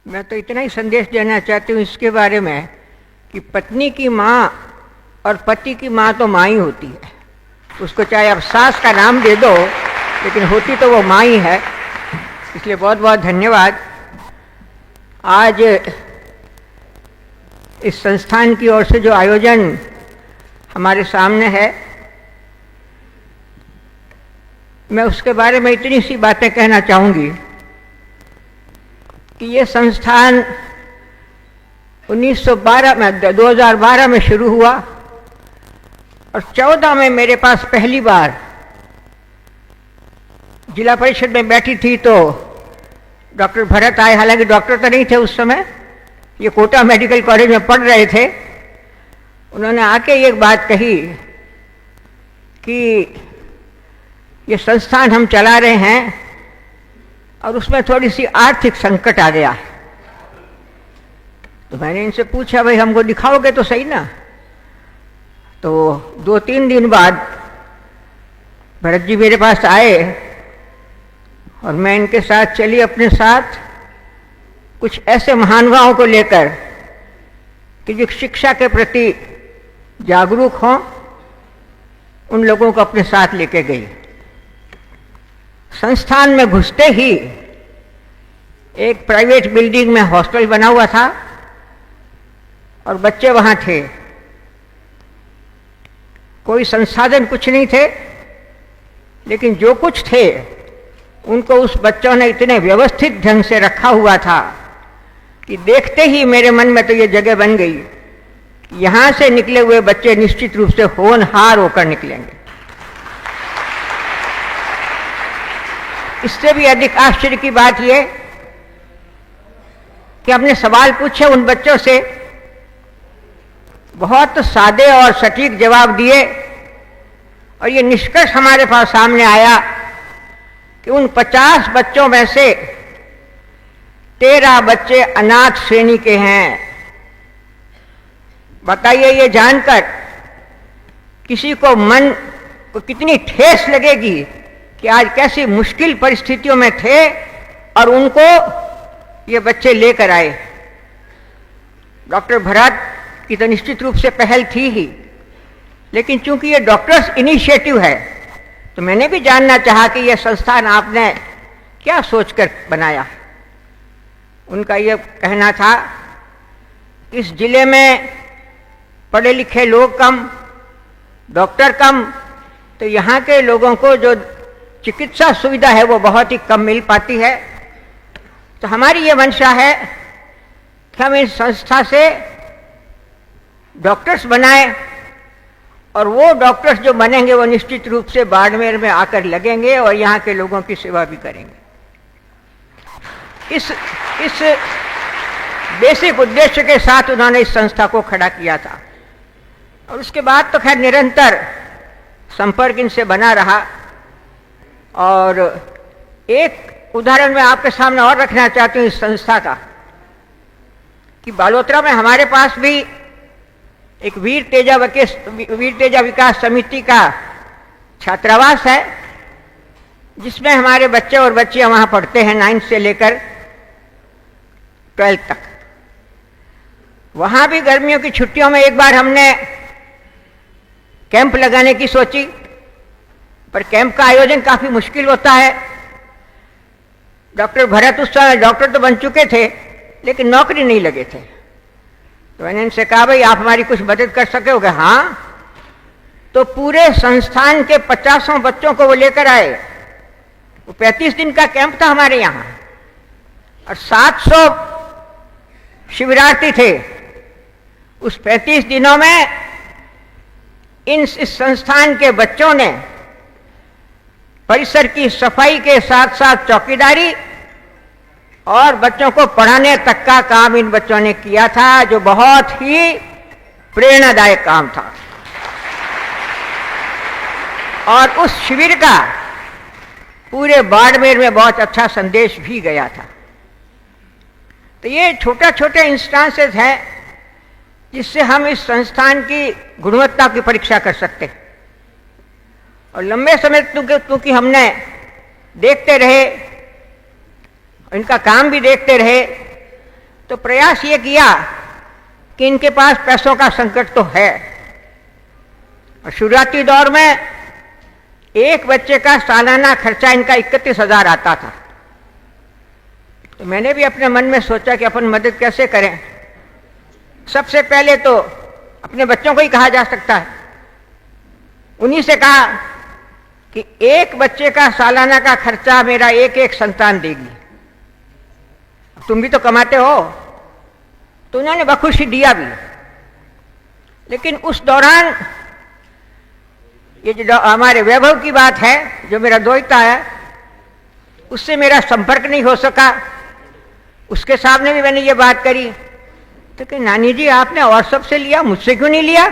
मैं तो इतना ही संदेश देना चाहती हूँ इसके बारे में कि पत्नी की माँ और पति की माँ तो माँ ही होती है। उसको चाहे आप सास का नाम दे दो, लेकिन होती तो वो माँ ही है। इसलिए बहुत बहुत धन्यवाद। आज इस संस्थान की ओर से जो आयोजन हमारे सामने है, मैं उसके बारे में इतनी सी बातें कहना चाहूँगी कि ये संस्थान 2012 में शुरू हुआ और 14 में मेरे पास पहली बार जिला परिषद में बैठी थी तो डॉक्टर भरत आए। हालांकि डॉक्टर तो नहीं थे उस समय, ये कोटा मेडिकल कॉलेज में पढ़ रहे थे। उन्होंने आके एक बात कही कि ये संस्थान हम चला रहे हैं और उसमें थोड़ी सी आर्थिक संकट आ गया है। तो मैंने इनसे पूछा, भाई हमको दिखाओगे तो सही ना। तो 2-3 दिन बाद भरत जी मेरे पास आए और मैं इनके साथ चली, अपने साथ कुछ ऐसे महानुभावों को लेकर कि जो शिक्षा के प्रति जागरूक हों, उन लोगों को अपने साथ लेके गई। संस्थान में घुसते ही एक प्राइवेट बिल्डिंग में हॉस्टल बना हुआ था और बच्चे वहाँ थे। कोई संसाधन कुछ नहीं थे, लेकिन जो कुछ थे उनको उस बच्चों ने इतने व्यवस्थित ढंग से रखा हुआ था कि देखते ही मेरे मन में तो ये जगह बन गई, यहाँ से निकले हुए बच्चे निश्चित रूप से होनहार होकर निकलेंगे। इससे भी अधिक आश्चर्य की बात यह कि हमने सवाल पूछे उन बच्चों से, बहुत सादे और सटीक जवाब दिए और ये निष्कर्ष हमारे पास सामने आया कि उन 50 बच्चों में से 13 बच्चे अनाथ श्रेणी के हैं। बताइए, ये जानकर किसी को मन को कितनी ठेस लगेगी कि आज कैसी मुश्किल परिस्थितियों में थे और उनको ये बच्चे लेकर आए। डॉक्टर भरत की तो निश्चित रूप से पहल थी ही, लेकिन चूंकि ये डॉक्टर्स इनिशिएटिव है तो मैंने भी जानना चाहा कि यह संस्थान आपने क्या सोचकर बनाया। उनका यह कहना था, इस जिले में पढ़े लिखे लोग कम, डॉक्टर कम, तो यहाँ के लोगों को जो चिकित्सा सुविधा है वो बहुत ही कम मिल पाती है। तो हमारी ये मंशा है कि हम इस संस्था से डॉक्टर्स बनाएं और वो डॉक्टर्स जो बनेंगे वो निश्चित रूप से बाड़मेर में आकर लगेंगे और यहाँ के लोगों की सेवा भी करेंगे। इस बेसिक उद्देश्य के साथ उन्होंने इस संस्था को खड़ा किया था और उसके बाद तो खैर निरंतर संपर्क इनसे बना रहा। और एक उदाहरण मैं आपके सामने और रखना चाहती हूँ इस संस्था का कि बालोतरा में हमारे पास भी एक वीर तेजा विकास समिति का छात्रावास है, जिसमें हमारे बच्चे और बच्चियां वहां पढ़ते हैं 9th से लेकर 12th तक। वहां भी गर्मियों की छुट्टियों में एक बार हमने कैंप लगाने की सोची, पर कैंप का आयोजन काफी मुश्किल होता है। डॉक्टर भरत उस समय डॉक्टर तो बन चुके थे, लेकिन नौकरी नहीं लगे थे। तो मैंने इनसे कहा, भाई आप हमारी कुछ मदद कर सकोगे? हाँ। तो पूरे संस्थान के 50 बच्चों को वो लेकर आए। वो 35 दिन का कैंप था हमारे यहाँ और 700 शिविरार्थी थे। उस 35 दिनों में इस संस्थान के बच्चों ने परिसर की सफाई के साथ साथ चौकीदारी और बच्चों को पढ़ाने तक का काम इन बच्चों ने किया था, जो बहुत ही प्रेरणादायक काम था। और उस शिविर का पूरे बाड़मेर में बहुत अच्छा संदेश भी गया था। तो ये छोटे इंस्टांसेस हैं जिससे हम इस संस्थान की गुणवत्ता की परीक्षा कर सकते हैं। और लंबे समय क्योंकि हमने देखते रहे, इनका काम भी देखते रहे, तो प्रयास ये किया कि इनके पास पैसों का संकट तो है, और शुरुआती दौर में एक बच्चे का सालाना खर्चा इनका 31,000 आता था। तो मैंने भी अपने मन में सोचा कि अपन मदद कैसे करें। सबसे पहले तो अपने बच्चों को ही कहा जा सकता है। उन्हीं से कहा कि एक बच्चे का सालाना का खर्चा मेरा एक एक संतान देगी, तुम भी तो कमाते हो। तो उन्होंने बखुशी दिया भी। लेकिन उस दौरान ये जो हमारे वैभव की बात है, जो मेरा दोहिता है, उससे मेरा संपर्क नहीं हो सका। उसके सामने भी मैंने ये बात करी तो कि नानी जी आपने और सबसे लिया, मुझसे क्यों नहीं लिया?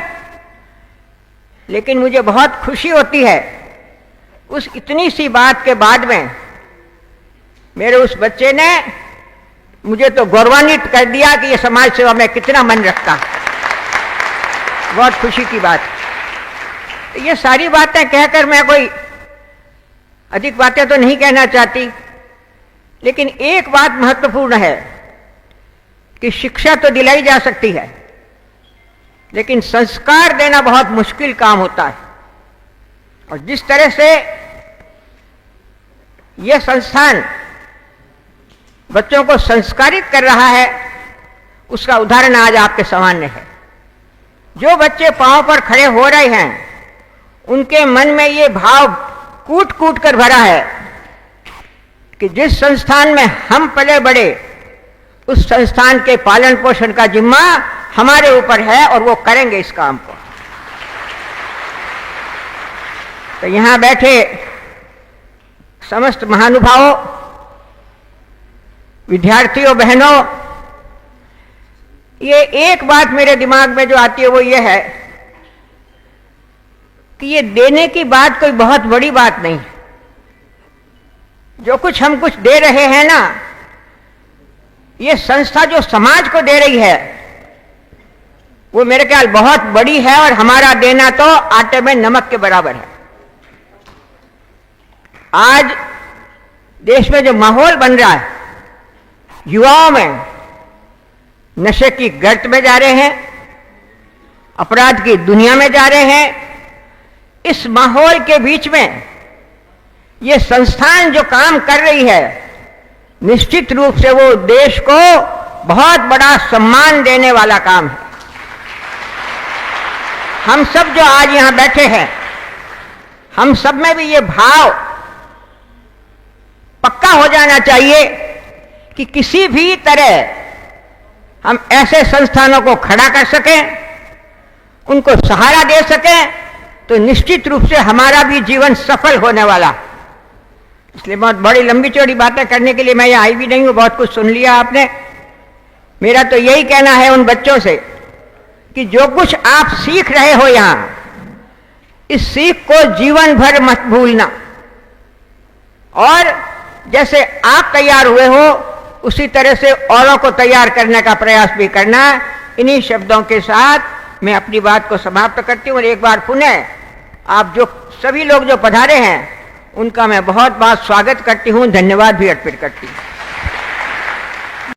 लेकिन मुझे बहुत खुशी होती है उस इतनी सी बात के बाद में मेरे उस बच्चे ने मुझे तो गौरवान्वित कर दिया कि ये समाज सेवा में कितना मन रखता। बहुत खुशी की बात। ये सारी बातें कहकर मैं कोई अधिक बातें तो नहीं कहना चाहती, लेकिन एक बात महत्वपूर्ण है कि शिक्षा तो दिलाई जा सकती है, लेकिन संस्कार देना बहुत मुश्किल काम होता है। और जिस तरह से यह संस्थान बच्चों को संस्कारित कर रहा है, उसका उदाहरण आज आपके सामने है। जो बच्चे पांव पर खड़े हो रहे हैं, उनके मन में ये भाव कूट कूट कर भरा है कि जिस संस्थान में हम पले बड़े, उस संस्थान के पालन पोषण का जिम्मा हमारे ऊपर है और वो करेंगे इस काम को। तो यहां बैठे समस्त महानुभावों, विद्यार्थियों, बहनों, ये एक बात मेरे दिमाग में जो आती है वो ये है कि ये देने की बात कोई बहुत बड़ी बात नहीं है। जो कुछ हम कुछ दे रहे हैं ना, ये संस्था जो समाज को दे रही है वो मेरे ख्याल बहुत बड़ी है, और हमारा देना तो आटे में नमक के बराबर है। आज देश में जो माहौल बन रहा है, युवाओं में नशे की गर्त में जा रहे हैं, अपराध की दुनिया में जा रहे हैं। इस माहौल के बीच में ये संस्थान जो काम कर रही है, निश्चित रूप से वो देश को बहुत बड़ा सम्मान देने वाला काम है। हम सब जो आज यहां बैठे हैं, हम सब में भी ये भाव पक्का हो जाना चाहिए कि किसी भी तरह हम ऐसे संस्थानों को खड़ा कर सकें, उनको सहारा दे सकें, तो निश्चित रूप से हमारा भी जीवन सफल होने वाला। इसलिए बहुत बड़ी लंबी चौड़ी बातें करने के लिए मैं यहाँ आई भी नहीं हूँ, बहुत कुछ सुन लिया आपने। मेरा तो यही कहना है उन बच्चों से कि जो कुछ आप सीख रहे हो यहाँ, इस सीख को जीवन भर मत भूलना, और जैसे आप तैयार हुए हो उसी तरह से औरों को तैयार करने का प्रयास भी करना। इन्हीं शब्दों के साथ मैं अपनी बात को समाप्त करती हूँ। और एक बार पुनः आप जो सभी लोग जो पधारे हैं, उनका मैं बहुत बहुत स्वागत करती हूँ, धन्यवाद भी अर्पित करती हूँ।